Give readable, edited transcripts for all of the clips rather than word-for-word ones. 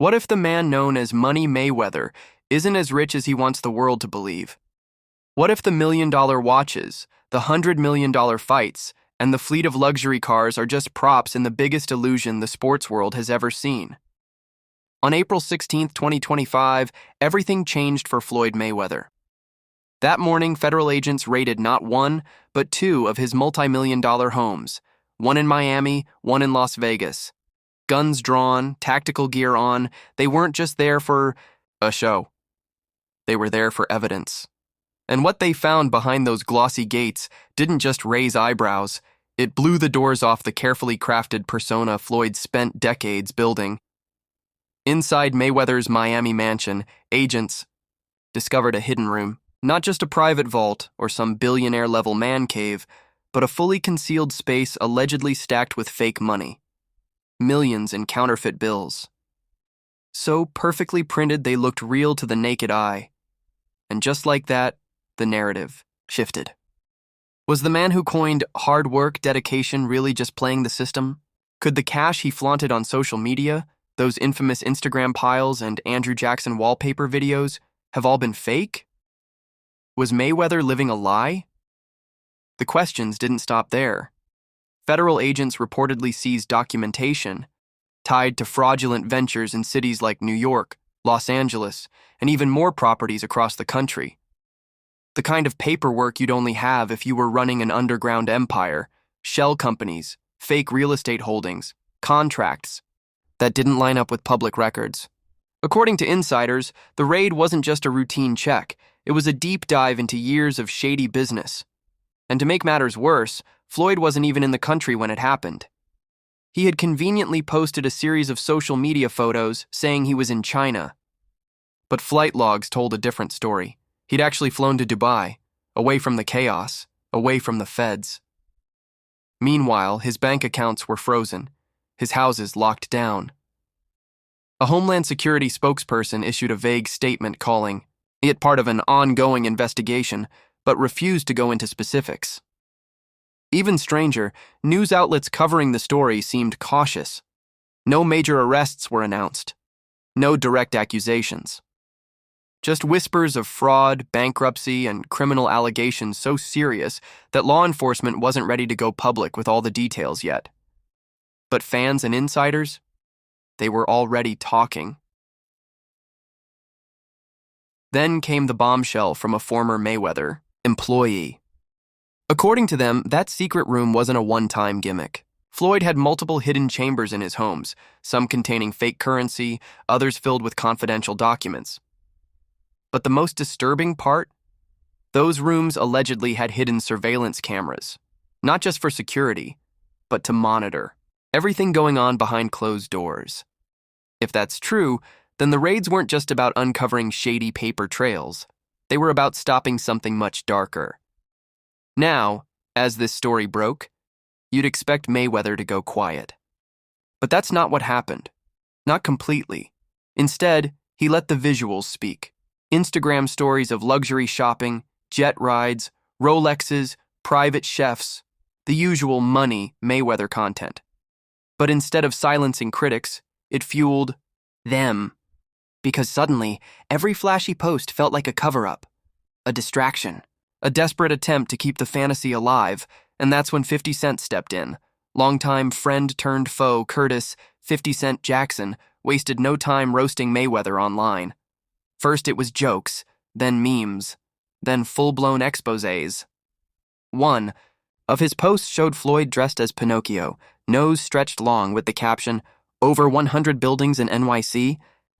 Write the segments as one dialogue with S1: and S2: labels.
S1: What if the man known as Money Mayweather isn't as rich as he wants the world to believe? What if the million-dollar watches, the $100 million fights, and the fleet of luxury cars are just props in the biggest illusion the sports world has ever seen? On April 16, 2025, everything changed for Floyd Mayweather. That morning, federal agents raided not one, but two of his multimillion-dollar homes, one in Miami, one in Las Vegas. Guns drawn, tactical gear on, they weren't just there for a show. They were there for evidence. And what they found behind those glossy gates didn't just raise eyebrows, it blew the doors off the carefully crafted persona Floyd spent decades building. Inside Mayweather's Miami mansion, agents discovered a hidden room. Not just a private vault or some billionaire-level man cave, but a fully concealed space allegedly stacked with fake money. Millions in counterfeit bills. So perfectly printed they looked real to the naked eye. And just like that, the narrative shifted. Was the man who coined hard work, dedication really just playing the system? Could the cash he flaunted on social media, those infamous Instagram piles and Andrew Jackson wallpaper videos, have all been fake? Was Mayweather living a lie? The questions didn't stop there. Federal agents reportedly seized documentation tied to fraudulent ventures in cities like New York, Los Angeles, and even more properties across the country. The kind of paperwork you'd only have if you were running an underground empire, shell companies, fake real estate holdings, contracts that didn't line up with public records. According to insiders, the raid wasn't just a routine check. It was a deep dive into years of shady business. And to make matters worse, Floyd wasn't even in the country when it happened. He had conveniently posted a series of social media photos saying he was in China. But flight logs told a different story. He'd actually flown to Dubai, away from the chaos, away from the feds. Meanwhile, his bank accounts were frozen, his houses locked down. A Homeland Security spokesperson issued a vague statement calling it part of an ongoing investigation, but refused to go into specifics. Even stranger, news outlets covering the story seemed cautious. No major arrests were announced. No direct accusations. Just whispers of fraud, bankruptcy, and criminal allegations so serious that law enforcement wasn't ready to go public with all the details yet. But fans and insiders, they were already talking. Then came the bombshell from a former Mayweather employee. According to them, that secret room wasn't a one-time gimmick. Floyd had multiple hidden chambers in his homes, some containing fake currency, others filled with confidential documents. But the most disturbing part? Those rooms allegedly had hidden surveillance cameras, not just for security, but to monitor everything going on behind closed doors. If that's true, then the raids weren't just about uncovering shady paper trails. They were about stopping something much darker. Now, as this story broke, you'd expect Mayweather to go quiet. But that's not what happened. Not completely. Instead, he let the visuals speak. Instagram stories of luxury shopping, jet rides, Rolexes, private chefs, the usual money Mayweather content. But instead of silencing critics, it fueled them. Because suddenly, every flashy post felt like a cover-up, a distraction, a desperate attempt to keep the fantasy alive, and that's when 50 Cent stepped in. Longtime friend-turned-foe Curtis, 50 Cent Jackson, wasted no time roasting Mayweather online. First it was jokes, then memes, then full-blown exposés. One of his posts showed Floyd dressed as Pinocchio, nose stretched long with the caption, "Over 100 buildings in NYC?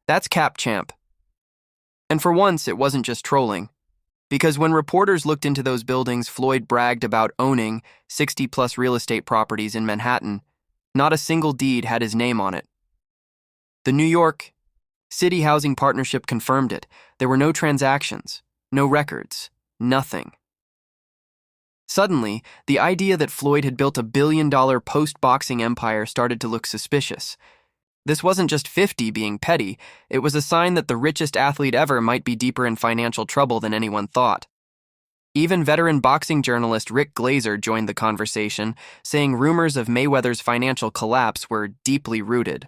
S1: That's Cap Champ." And for once, it wasn't just trolling. Because when reporters looked into those buildings, Floyd bragged about owning 60-plus real estate properties in Manhattan. Not a single deed had his name on it. The New York City Housing Partnership confirmed it. There were no transactions, no records, nothing. Suddenly, the idea that Floyd had built a billion-dollar post-boxing empire started to look suspicious. This wasn't just 50 being petty, it was a sign that the richest athlete ever might be deeper in financial trouble than anyone thought. Even veteran boxing journalist Rick Glazer joined the conversation, saying rumors of Mayweather's financial collapse were deeply rooted.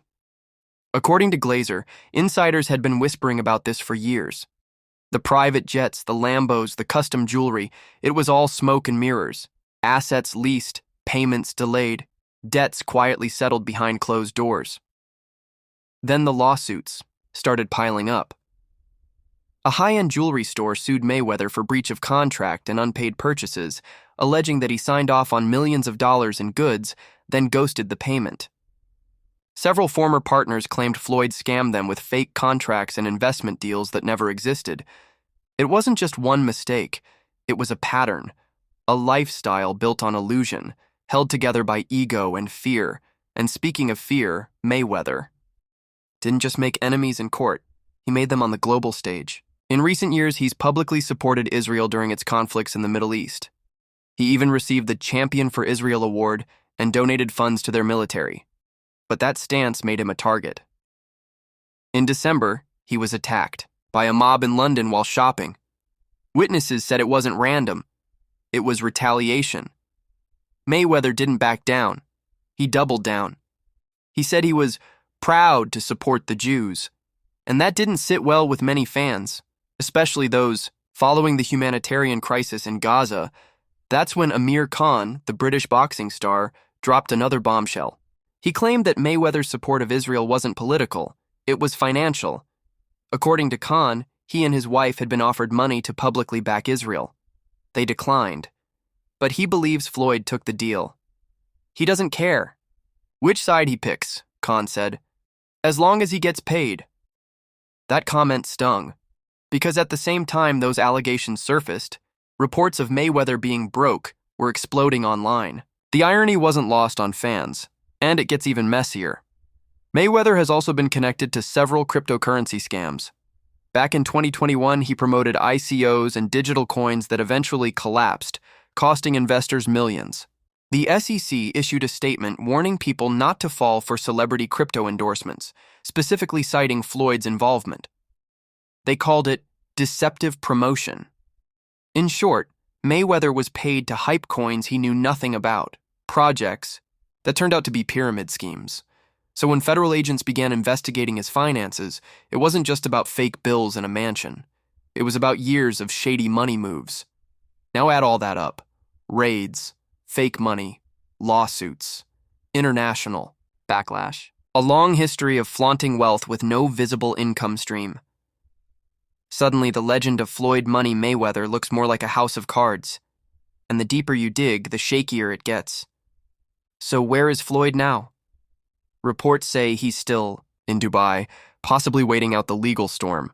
S1: According to Glazer, insiders had been whispering about this for years. The private jets, the Lambos, the custom jewelry, it was all smoke and mirrors. Assets leased, payments delayed, debts quietly settled behind closed doors. Then the lawsuits started piling up. A high-end jewelry store sued Mayweather for breach of contract and unpaid purchases, alleging that he signed off on millions of dollars in goods, then ghosted the payment. Several former partners claimed Floyd scammed them with fake contracts and investment deals that never existed. It wasn't just one mistake, it was a pattern, a lifestyle built on illusion, held together by ego and fear. And speaking of fear, Mayweather didn't just make enemies in court, he made them on the global stage. In recent years, he's publicly supported Israel during its conflicts in the Middle East. He even received the Champion for Israel award and donated funds to their military. But that stance made him a target. In December, he was attacked by a mob in London while shopping. Witnesses said it wasn't random. It was retaliation. Mayweather didn't back down. He doubled down. He said he was proud to support the Jews. And that didn't sit well with many fans, especially those following the humanitarian crisis in Gaza. That's when Amir Khan, the British boxing star, dropped another bombshell. He claimed that Mayweather's support of Israel wasn't political, it was financial. According to Khan, he and his wife had been offered money to publicly back Israel. They declined. But he believes Floyd took the deal. He doesn't care which side he picks, Khan said, as long as he gets paid. That comment stung, because at the same time those allegations surfaced, reports of Mayweather being broke were exploding online. The irony wasn't lost on fans, and it gets even messier. Mayweather has also been connected to several cryptocurrency scams. Back in 2021, he promoted ICOs and digital coins that eventually collapsed, costing investors millions. The SEC issued a statement warning people not to fall for celebrity crypto endorsements, specifically citing Floyd's involvement. They called it deceptive promotion. In short, Mayweather was paid to hype coins he knew nothing about, projects that turned out to be pyramid schemes. So when federal agents began investigating his finances, it wasn't just about fake bills in a mansion. It was about years of shady money moves. Now add all that up. Raids, fake money, lawsuits, international backlash. A long history of flaunting wealth with no visible income stream. Suddenly, the legend of Floyd Money Mayweather looks more like a house of cards. And the deeper you dig, the shakier it gets. So where is Floyd now? Reports say he's still in Dubai, possibly waiting out the legal storm.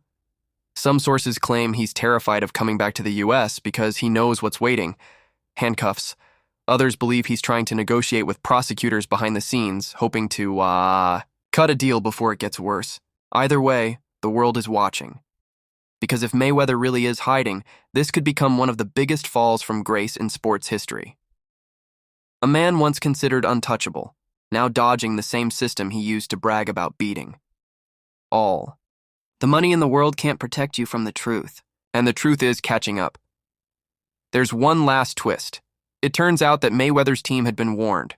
S1: Some sources claim he's terrified of coming back to the US because he knows what's waiting. Handcuffs. Others believe he's trying to negotiate with prosecutors behind the scenes, hoping to, cut a deal before it gets worse. Either way, the world is watching. Because if Mayweather really is hiding, this could become one of the biggest falls from grace in sports history. A man once considered untouchable, now dodging the same system he used to brag about beating. All. The money in the world can't protect you from the truth, and the truth is catching up. There's one last twist. It turns out that Mayweather's team had been warned.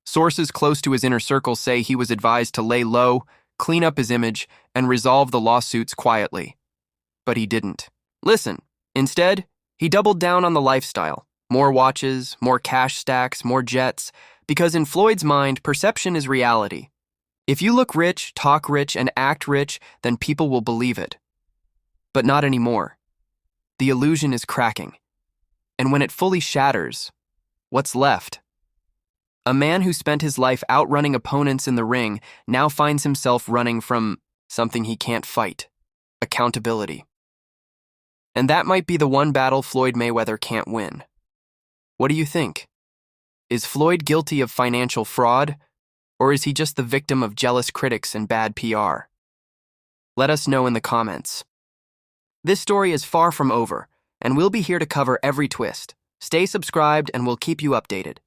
S1: Sources close to his inner circle say he was advised to lay low, clean up his image, and resolve the lawsuits quietly. But he didn't. Listen, instead, he doubled down on the lifestyle. More watches, more cash stacks, more jets, because in Floyd's mind, perception is reality. If you look rich, talk rich, and act rich, then people will believe it. But not anymore. The illusion is cracking. And when it fully shatters, what's left? A man who spent his life outrunning opponents in the ring now finds himself running from something he can't fight: accountability. And that might be the one battle Floyd Mayweather can't win. What do you think? Is Floyd guilty of financial fraud, or is he just the victim of jealous critics and bad PR? Let us know in the comments. This story is far from over, and we'll be here to cover every twist. Stay subscribed and we'll keep you updated.